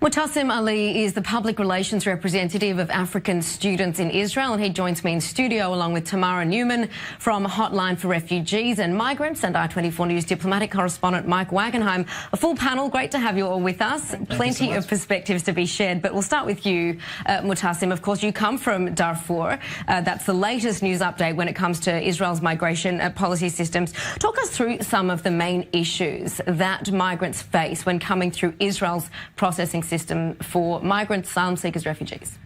Mutassim Ali is the public relations representative of African students in Israel, and he joins me in studio along with Tamara Newman from Hotline for Refugees and Migrants and I-24 News diplomatic correspondent Mike Wagenheim. A full panel, great to have you all with us. Plenty of perspectives to be shared, but we'll start with you, Mutassim. Of course, you come from Darfur. That's the latest news update when it comes to Israel's migration policy systems. Talk us through some of the main issues that migrants face when coming through Israel's processing system for migrants, asylum seekers, refugees.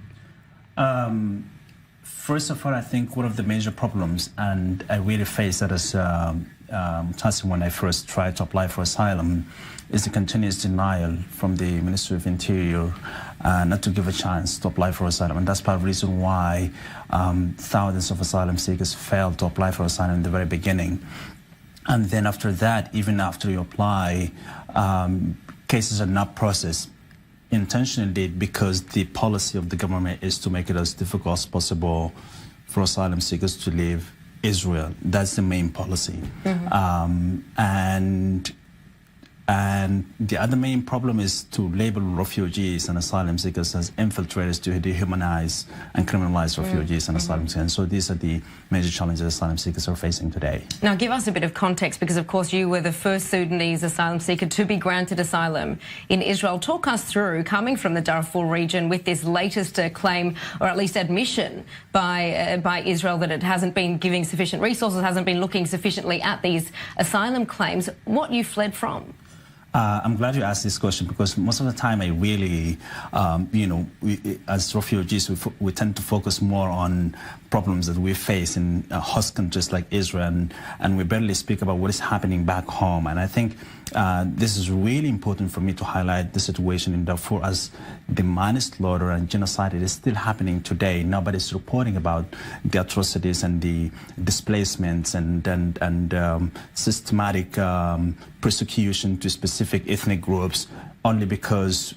First of all, I think one of the major problems, and I really faced that as when I first tried to apply for asylum, is the continuous denial from the Ministry of Interior not to give a chance to apply for asylum. And that's part of the reason why thousands of asylum seekers failed to apply for asylum in the very beginning. And then after that, even after you apply, cases are not processed intentionally because the policy of the government is to make it as difficult as possible for asylum seekers to leave Israel. That's the main policy. And the other main problem is to label refugees and asylum seekers as infiltrators to dehumanize and criminalize refugees and asylum seekers. And so these are the major challenges asylum seekers are facing today. Now, give us a bit of context, because, of course, you were the first Sudanese asylum seeker to be granted asylum in Israel. Talk us through coming from the Darfur region with this latest claim, or at least admission, by Israel that it hasn't been giving sufficient resources, hasn't been looking sufficiently at these asylum claims. What you fled from? I'm glad you asked this question, because most of the time I really, as refugees, we tend to focus more on problems that we face in host countries like Israel, and we barely speak about what is happening back home. And I think this is really important for me to highlight the situation in Darfur, as the manslaughter and genocide is still happening today. Nobody's reporting about the atrocities and the displacements and systematic persecution to specific ethnic groups, only because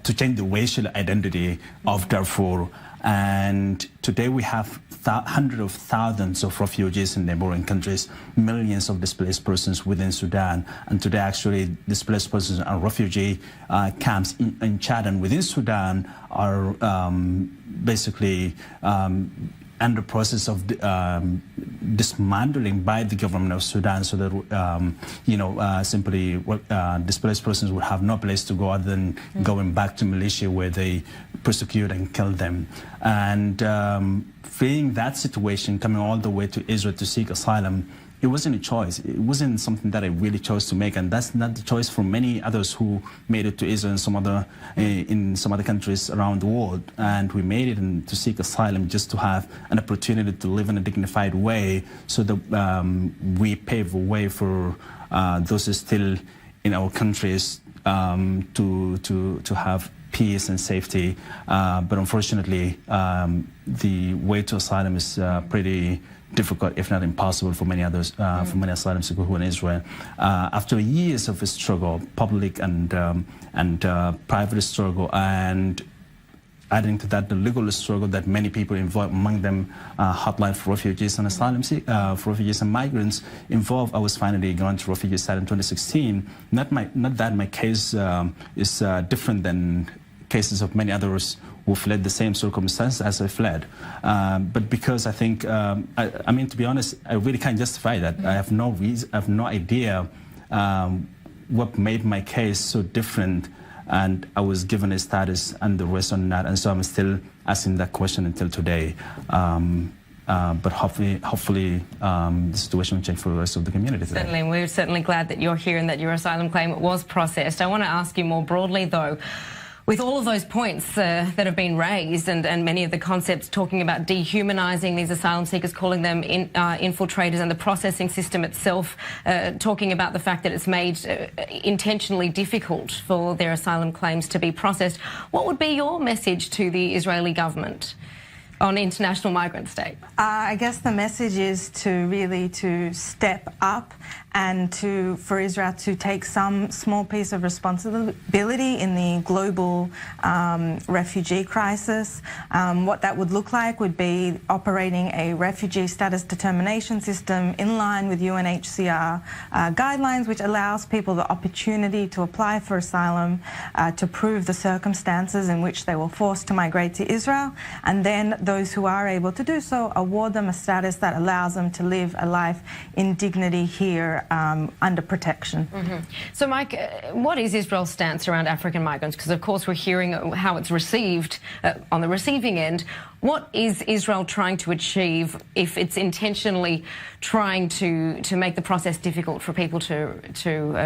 to change the racial identity of Darfur. And today we have hundreds of thousands of refugees in neighboring countries, millions of displaced persons within Sudan. And today, actually, displaced persons and refugee camps in Chad and within Sudan are basically under process of dismantling by the government of Sudan, so that simply displaced persons would have no place to go other than going back to militia, where they persecute and kill them. And fleeing that situation, coming all the way to Israel to seek asylum, it wasn't a choice. It wasn't something that I really chose to make, and that's not the choice for many others who made it to Israel and in some other countries around the world. And we made it to seek asylum just to have an opportunity to live in a dignified way, so that we pave a way for those still in our countries to have peace and safety. But unfortunately, the way to asylum is pretty difficult, if not impossible, for many others, for many asylum seekers who are in Israel. After years of struggle, public and private struggle, and adding to that the legal struggle that many people involved, among them Hotline for Refugees and Asylum for Refugees and Migrants involved, I was finally granted refugee status in 2016. Not that my case is different than cases of many others who fled the same circumstances as I fled. But because I think, I mean, to be honest, I really can't justify that. I have no reason, I have no idea what made my case so different, and I was given a status and the rest on that. And so I'm still asking that question until today. But hopefully the situation will change for the rest of the community today. Certainly, we're certainly glad that you're here and that your asylum claim was processed. I want to ask you more broadly, though, with all of those points that have been raised, and many of the concepts talking about dehumanising these asylum seekers, calling them infiltrators, and the processing system itself talking about the fact that it's made intentionally difficult for their asylum claims to be processed, what would be your message to the Israeli government? on international migrants day? I guess the message is to step up and for Israel to take some small piece of responsibility in the global refugee crisis. What that would look like would be operating a refugee status determination system in line with UNHCR guidelines, which allows people the opportunity to apply for asylum, to prove the circumstances in which they were forced to migrate to Israel, and then those who are able to do so, award them a status that allows them to live a life in dignity here under protection. So, Mike, what is Israel's stance around African migrants? Because, of course, we're hearing how it's received on the receiving end. What is Israel trying to achieve if it's intentionally trying to make the process difficult for people to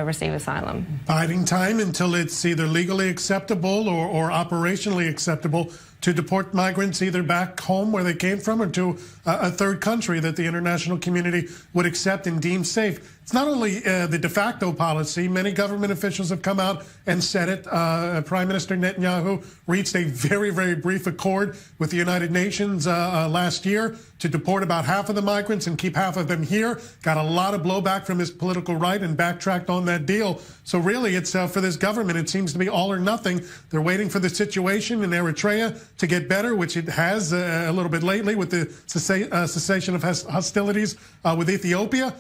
receive asylum? Biding time until it's either legally acceptable or operationally acceptable to deport migrants either back home where they came from or to a third country that the international community would accept and deem safe. It's not only the de facto policy. Many government officials have come out and said it. Prime Minister Netanyahu reached a very, very brief accord with the United Nations last year to deport about half of the migrants and keep half of them here. Got a lot of blowback from his political right and backtracked on that deal. So really, it's for this government, it seems to be all or nothing. They're waiting for the situation in Eritrea to get better, which it has a little bit lately with the cessation of hostilities with Ethiopia.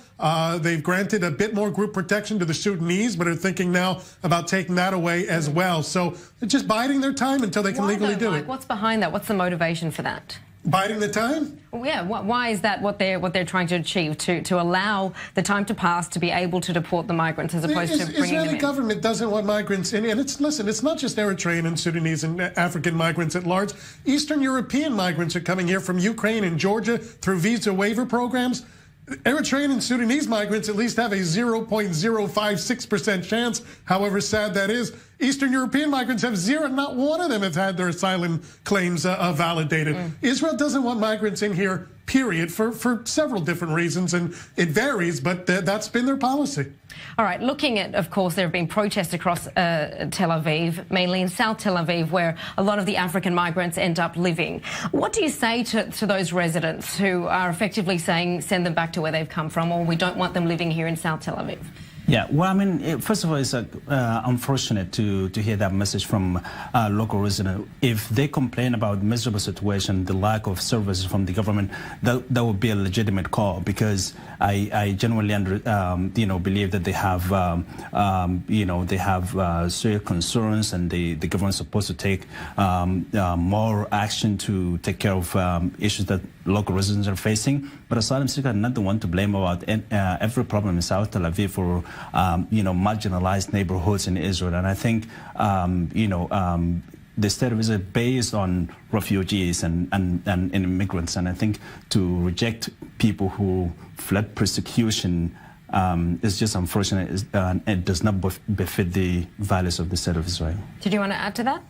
They've granted a bit more group protection to the Sudanese, but are thinking now about taking that away as well. So they're just biding their time until they can legally do it. What's behind that? What's the motivation for that? Biding the time? Well, yeah. Why is that what they're trying to achieve? To allow the time to pass to be able to deport the migrants as opposed to bringing them in? Israeli government doesn't want migrants in. And it's not just Eritrean and Sudanese and African migrants at large. Eastern European migrants are coming here from Ukraine and Georgia through visa waiver programs. Eritrean and Sudanese migrants at least have a 0.056% chance, however sad that is. Eastern European migrants have zero. Not one of them has had their asylum claims validated. Israel doesn't want migrants in here, period, for several different reasons, and it varies, but that's been their policy. All right, looking at, of course, there have been protests across Tel Aviv, mainly in South Tel Aviv, where a lot of the African migrants end up living. What do you say to those residents who are effectively saying, send them back to where they've come from, or we don't want them living here in South Tel Aviv? Yeah, well, I mean, first of all, it's unfortunate to hear that message from local residents. If they complain about the miserable situation, the lack of services from the government, that would be a legitimate call, because I genuinely believe that they have serious concerns, and the government is supposed to take more action to take care of issues that local residents are facing. But asylum seekers are not the one to blame about every problem in South Tel Aviv for marginalized neighborhoods in Israel. And I think the state of Israel is based on refugees and immigrants. And I think to reject people who fled persecution is just unfortunate. It does not befit the values of the state of Israel. Did you want to add to that?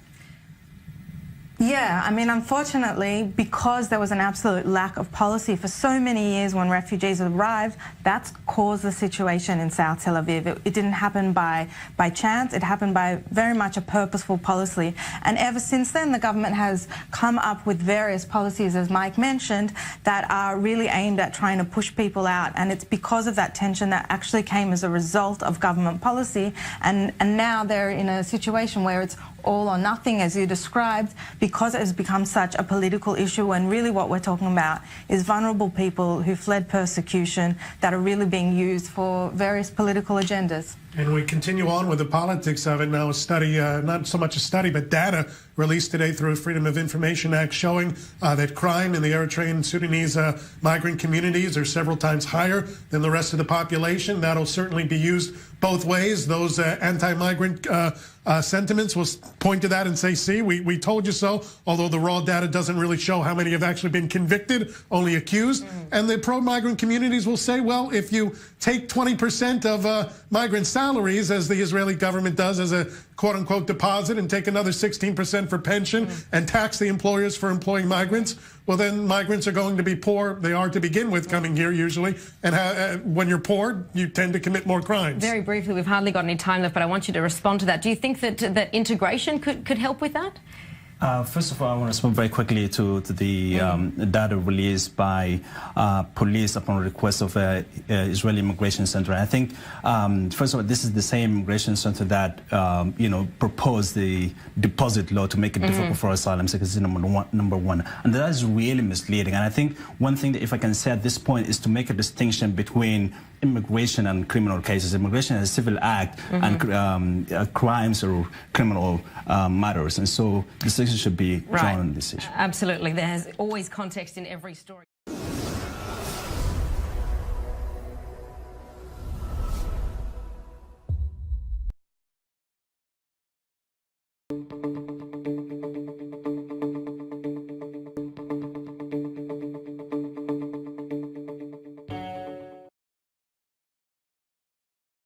Yeah, I mean, unfortunately, because there was an absolute lack of policy for so many years when refugees arrived, that's caused the situation in South Tel Aviv. It didn't happen by chance. It happened by very much a purposeful policy. And ever since then, the government has come up with various policies, as Mike mentioned, that are really aimed at trying to push people out. And it's because of that tension that actually came as a result of government policy. And now they're in a situation where it's all or nothing, as you described, because it has become such a political issue, and really what we're talking about is vulnerable people who fled persecution that are really being used for various political agendas. And we continue on with the politics of it now. A study, not so much a study, but data released today through Freedom of Information Act showing that crime in the Eritrean and Sudanese migrant communities are several times higher than the rest of the population. That'll certainly be used both ways. Those anti-migrant sentiments will point to that and say, see, we told you so, although the raw data doesn't really show how many have actually been convicted, only accused. And the pro-migrant communities will say, well, if you take 20% of migrant salaries, as the Israeli government does, as a quote-unquote deposit, and take another 16% for pension and tax the employers for employing migrants, well, then migrants are going to be poor. They are to begin with coming here usually. And when you're poor, you tend to commit more crimes. Very briefly, we've hardly got any time left, but I want you to respond to that. Do you think that integration could help with that? First of all, I want to respond very quickly to the data released by police upon request of Israeli Immigration Center. I think, first of all, this is the same immigration center that, proposed the deposit law to make it difficult for asylum seekers, number one. And that is really misleading. And I think one thing that, if I can say at this point, is to make a distinction between immigration and criminal cases. Immigration is a civil act, and crimes or criminal matters. And so the distinction should be drawn on this issue. Absolutely. There's always context in every story.